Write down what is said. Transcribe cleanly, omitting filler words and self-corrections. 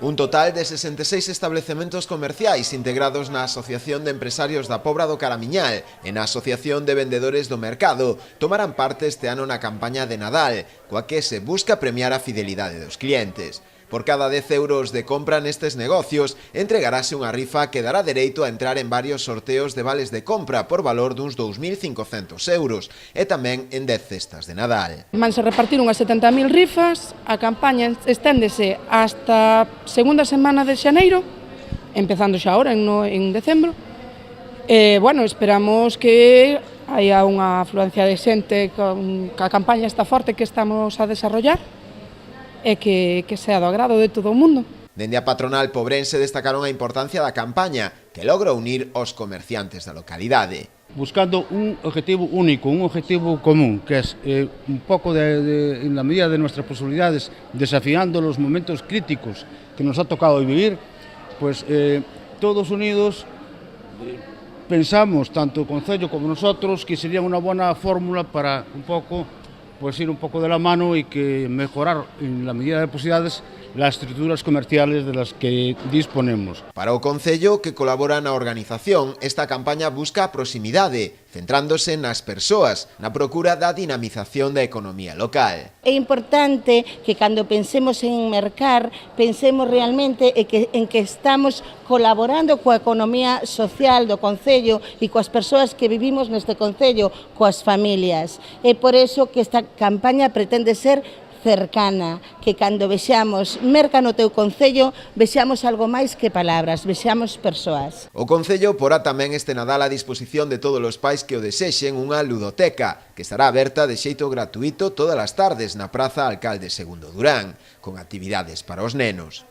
Un total de 66 establecementos comerciais integrados na Asociación de Empresarios da Pobra do Caramiñal e na Asociación de Vendedores do Mercado tomarán parte este ano na campaña de Nadal, coa que se busca premiar a fidelidade dos clientes. Por cada 10 euros de compra nestes negocios, entregarase unha rifa que dará dereito a entrar en varios sorteos de vales de compra por valor duns 2.500 euros e tamén en 10 cestas de Nadal. Vanse repartir unhas 70.000 rifas, a campaña esténdese hasta a segunda semana de xaneiro, empezando xa ahora en decembro. Esperamos que haya unha afluencia de xente con a campaña esta forte que estamos a desarrollar e que sea do agrado de todo o mundo. Dende a patronal pobrense destacaron a importancia da campaña, que logra unir os comerciantes da localidade. Buscando un objetivo único, un objetivo común, que es un poco, en la medida de nuestras posibilidades, desafiando los momentos críticos que nos ha tocado vivir, pues todos unidos pensamos, tanto o Concello como nosotros, que sería una buena fórmula para un poco ir un poco de la mano y que mejorar en la medida de posibilidades las estructuras comerciales de las que disponemos. Para o Concello, que colabora na organización, esta campaña busca a proximidade, centrándose nas persoas, na procura da dinamización da economía local. É importante que cando pensemos en mercar, pensemos realmente en que estamos colaborando coa economía social do Concello e coas persoas que vivimos neste Concello, coas familias. É por eso que esta campaña pretende ser cercana, que cando vexamos merca no teu Concello, vexamos algo máis que palabras, vexamos persoas. O Concello porá tamén este Nadal a disposición de todos os pais que o desexen unha ludoteca, que estará aberta de xeito gratuito todas as tardes na Praza Alcalde Segundo Durán, con actividades para os nenos.